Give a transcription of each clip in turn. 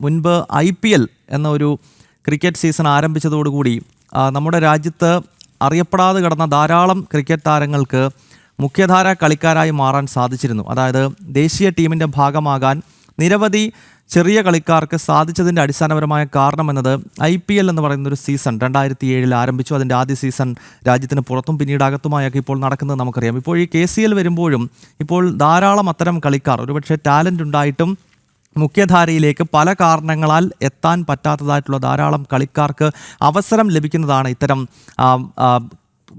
മുൻപ് IPL എന്ന ഒരു ക്രിക്കറ്റ് സീസൺ ആരംഭിച്ചതോടുകൂടി നമ്മുടെ രാജ്യത്ത് അറിയപ്പെടാതെ കിടന്ന ധാരാളം ക്രിക്കറ്റ് താരങ്ങൾക്ക് മുഖ്യധാര കളിക്കാരായി മാറാൻ സാധിച്ചിരുന്നു. അതായത് ദേശീയ ടീമിൻ്റെ ഭാഗമാകാൻ നിരവധി ചെറിയ കളിക്കാർക്ക് സാധിച്ചതിൻ്റെ അടിസ്ഥാനപരമായ കാരണമെന്നത് IPL എന്ന് പറയുന്നൊരു സീസൺ 2007 ആരംഭിച്ചു. അതിൻ്റെ ആദ്യ സീസൺ രാജ്യത്തിന് പുറത്തും പിന്നീട് അകത്തുമായൊക്കെ ഇപ്പോൾ നടക്കുന്നത് നമുക്കറിയാം. ഇപ്പോൾ ഈ KCL വരുമ്പോഴും ഇപ്പോൾ ധാരാളം അത്തരം കളിക്കാർ ഒരുപക്ഷെ ടാലൻ്റ് ഉണ്ടായിട്ടും മുഖ്യധാരയിലേക്ക് പല കാരണങ്ങളാൽ എത്താൻ പറ്റാത്തതായിട്ടുള്ള ധാരാളം കളിക്കാർക്ക് അവസരം ലഭിക്കുന്നതാണ് ഇത്തരം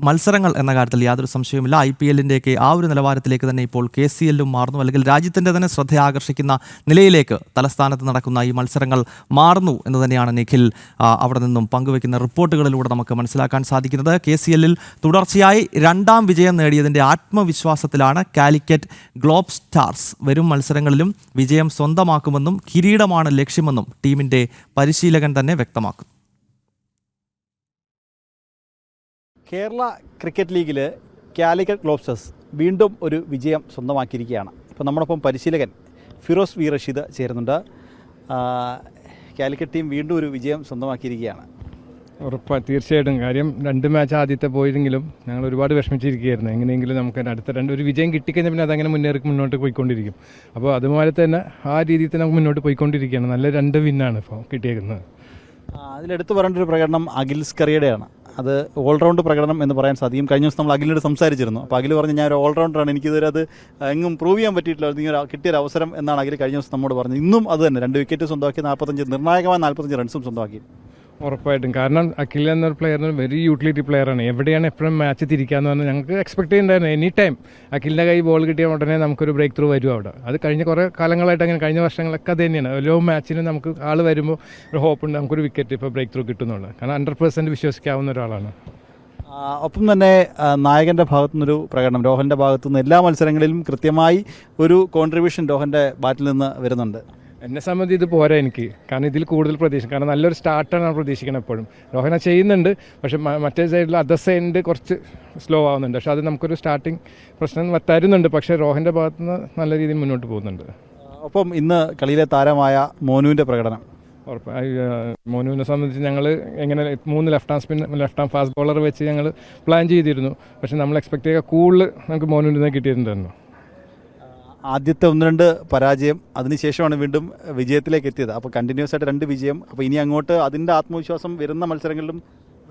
മത്സരങ്ങൾ എന്ന കാര്യത്തിൽ യാതൊരു സംശയവുമില്ല. IPLൻ്റെയൊക്കെ ആ ഒരു നിലവാരത്തിലേക്ക് തന്നെ ഇപ്പോൾ KCLും മാറുന്നു, അല്ലെങ്കിൽ രാജ്യത്തിൻ്റെ തന്നെ ശ്രദ്ധ ആകർഷിക്കുന്ന നിലയിലേക്ക് തലസ്ഥാനത്ത് നടക്കുന്ന ഈ മത്സരങ്ങൾ മാറുന്നു എന്ന് തന്നെയാണ് നിഖിൽ അവിടെ നിന്നും പങ്കുവയ്ക്കുന്ന റിപ്പോർട്ടുകളിലൂടെ നമുക്ക് മനസ്സിലാക്കാൻ സാധിക്കുന്നത്. KCLിൽ തുടർച്ചയായി 2ാം വിജയം നേടിയതിൻ്റെ ആത്മവിശ്വാസത്തിലാണ് കാലിക്കറ്റ് ഗ്ലോബ് സ്റ്റാർസ്. വരും മത്സരങ്ങളിലും വിജയം സ്വന്തമാക്കുമെന്നും കിരീടമാണ് ലക്ഷ്യമെന്നും ടീമിൻ്റെ പരിശീലകൻ തന്നെ വ്യക്തമാക്കുന്നു. കേരള ക്രിക്കറ്റ് ലീഗിൽ കാലിക്കറ്റ് ഗ്ലോബ് സ്റ്റാർസ് വീണ്ടും ഒരു വിജയം സ്വന്തമാക്കിയിരിക്കുകയാണ്. ഇപ്പോൾ നമ്മോടൊപ്പം പരിശീലകൻ ഫിറോസ് വി റഷീദ് ചേരുന്നുണ്ട്. കാലിക്കറ്റ് ടീം വീണ്ടും ഒരു വിജയം സ്വന്തമാക്കിയിരിക്കുകയാണ്. തീർച്ചയായിട്ടും. കാര്യം 2 മാച്ച് ആദ്യത്തെ പോയെങ്കിലും ഞങ്ങൾ ഒരുപാട് വിഷമിച്ചിരിക്കുകയായിരുന്നു. എങ്ങനെയെങ്കിലും നമുക്ക് അടുത്ത ഒരു വിജയം കിട്ടിക്കഴിഞ്ഞാൽ പിന്നെ അതങ്ങനെ മുന്നോട്ട് പോയിക്കൊണ്ടിരിക്കും. അപ്പോൾ അതുപോലെ തന്നെ ആ രീതിയിൽ തന്നെ നമുക്ക് മുന്നോട്ട് പോയിക്കൊണ്ടിരിക്കുകയാണ്. നല്ല 2 വിന്നാണ് ഇപ്പോൾ കിട്ടിയേക്കുന്നത്. അതിലെടുത്ത് പറയേണ്ട ഒരു പ്രകടനം അഖിൽ സ്കറിയുടെയാണ്. അത് ഓൾറൗണ്ട് പ്രകടനം എന്ന് പറയാൻ സാധിക്കും. കഴിഞ്ഞ ദിവസം നമ്മൾ അഖിലിനോട് സംസാരിച്ചിരുന്നു. അപ്പോൾ അഖിൽ പറഞ്ഞ് ഞാൻ ഒരു ഓൾറൗണ്ടറാണ്, എനിക്കിതുവരെ അത് എങ്ങും പ്രൂവ് ചെയ്യാൻ പറ്റിയിട്ടില്ല, നിങ്ങൾ കിട്ടിയൊരു അവസരം എന്നാണ് അഖിൽ കഴിഞ്ഞ ദിവസം നമ്മോട് പറഞ്ഞത്. ഇന്നും അത് തന്നെ 2 വിക്കറ്റ് സ്വന്തമാക്കി, നിർണായകമായ 45 റൺസും സ്വന്തമാക്കി. ഉറപ്പായിട്ടും. കാരണം അഖിൽ എന്നൊരു പ്ലെയറിന് വെരി യൂട്ടിലിറ്റി പ്ലെയറാണ്. എവിടെയാണ് എപ്പോഴും മാച്ച് തിരിക്കാന്ന് പറഞ്ഞാൽ ഞങ്ങൾക്ക് എക്സ്പെക്ട് ചെയ്യുന്നുണ്ടായിരുന്നു. എനി ടൈം അഖിലിൻ്റെ കൈ ബോൾ കിട്ടിയ ഉടനെ നമുക്കൊരു ബ്രേക്ക് ത്രൂ വരും അവിടെ. അത് കഴിഞ്ഞ കുറേ കാലങ്ങളായിട്ട് അങ്ങനെ, കഴിഞ്ഞ വർഷങ്ങളൊക്കെ അത് തന്നെയാണ്. ഓരോ മാച്ചിനും നമുക്ക് ആൾ വരുമ്പോൾ ഒരു ഹോപ്പുണ്ട് നമുക്കൊരു വിക്കറ്റ് ഇപ്പോൾ ബ്രേക്ക് ത്രൂ കിട്ടുന്നുള്ളത്. കാരണം 100% വിശ്വസിക്കാവുന്ന ഒരാളാണ്. ഒപ്പം തന്നെ നായകൻ്റെ ഭാഗത്തുനിന്നൊരു പ്രകടനം, രോഹൻ്റെ ഭാഗത്തുനിന്ന് എല്ലാ മത്സരങ്ങളിലും കൃത്യമായി ഒരു കോൺട്രിബ്യൂഷൻ രോഹൻ്റെ ബാറ്റിൽ നിന്ന് വരുന്നുണ്ട്. എന്നെ സംബന്ധിച്ച് ഇത് പോരാ എനിക്ക്. കാരണം ഇതിൽ കൂടുതൽ പ്രതീക്ഷിക്കും. കാരണം നല്ലൊരു സ്റ്റാർട്ടാണ് ഞാൻ പ്രതീക്ഷിക്കുന്നത് എപ്പോഴും. രോഹന ചെയ്യുന്നുണ്ട്, പക്ഷെ മറ്റേ സൈഡിൽ അതർ സൈഡിൽ കുറച്ച് സ്ലോ ആവുന്നുണ്ട്. പക്ഷെ അത് നമുക്കൊരു സ്റ്റാർട്ടിങ് പ്രശ്നം തരുന്നുണ്ട്. പക്ഷേ രോഹൻ്റെ ഭാഗത്തുനിന്ന് നല്ല രീതിയിൽ മുന്നോട്ട് പോകുന്നുണ്ട്. ഒപ്പം ഇന്ന് കളിയിലെ താരമായ മോനുവിൻ്റെ പ്രകടനം മോനുവിനെ സംബന്ധിച്ച് ഞങ്ങൾ എങ്ങനെ 3 ലെഫ്റ്റ് ഹാം ഫാസ്റ്റ് ബോളർ വെച്ച് ഞങ്ങൾ പ്ലാൻ ചെയ്തിരുന്നു. പക്ഷെ നമ്മൾ എക്സ്പെക്ട് ചെയ്യുക കൂടുതൽ നമുക്ക് മോനുവിനെ കിട്ടിയിട്ടുണ്ടായിരുന്നു. ആദ്യത്തെ 1-2 പരാജയം, അതിനുശേഷമാണ് വീണ്ടും വിജയത്തിലേക്ക് എത്തിയത്. അപ്പോൾ കണ്ടിന്യൂസ് ആയിട്ട് 2 വിജയം. അപ്പോൾ ഇനി അങ്ങോട്ട് അതിൻ്റെ ആത്മവിശ്വാസം വരുന്ന മത്സരങ്ങളിലും.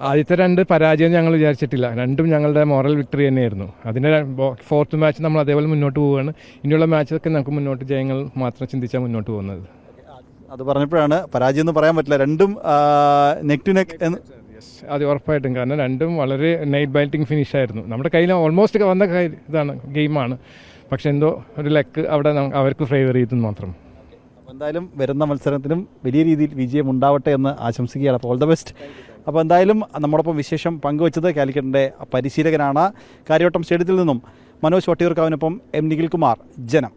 ആദ്യത്തെ 2 പരാജയം ഞങ്ങൾ വിചാരിച്ചിട്ടില്ല. 2ഉം ഞങ്ങളുടെ മോറൽ വിക്ടറി തന്നെയായിരുന്നു. അതിൻ്റെ 4th മാച്ച് നമ്മൾ അതേപോലെ മുന്നോട്ട് പോവുകയാണ്. ഇനിയുള്ള മാച്ചൊക്കെ നമുക്ക് മുന്നോട്ട് ജയങ്ങൾ മാത്രം ചിന്തിച്ചാൽ മുന്നോട്ട് പോകുന്നത്. അത് പറഞ്ഞപ്പോഴാണ് പരാജയം എന്ന് പറയാൻ പറ്റില്ല, 2ഉം നെക്ക് ടു നെക്ക് എന്ന്. അത് ഉറപ്പായിട്ടും. കാരണം 2ഉം വളരെ നൈറ്റ് ബാറ്റിംഗ് ഫിനിഷ് ആയിരുന്നു. നമ്മുടെ കയ്യിൽ ഓൾമോസ്റ്റ് വന്ന ഇതാണ് ഗെയിമാണ്. പക്ഷെ എന്തോ ഒരു ലക്ക് അവിടെ അവർക്ക് ഫേവർ ചെയ്തെന്ന് മാത്രം. അപ്പോൾ എന്തായാലും വരുന്ന മത്സരത്തിനും വലിയ രീതിയിൽ വിജയം ഉണ്ടാവട്ടെ എന്ന് ആശംസിക്കുകയാണ്. അപ്പോൾ ഓൾ ദ ബെസ്റ്റ്. അപ്പോൾ എന്തായാലും നമ്മോടൊപ്പം വിശേഷം പങ്കുവച്ചത് കാലിക്കറ്റിൻ്റെ പരിശീലകനാണ്. കാര്യവട്ടം സ്റ്റേഡിയത്തിൽ നിന്നും മനോജ് വട്ടിയൂർക്കാവിനൊപ്പം M. നിഖിൽ കുമാർ, ജനം.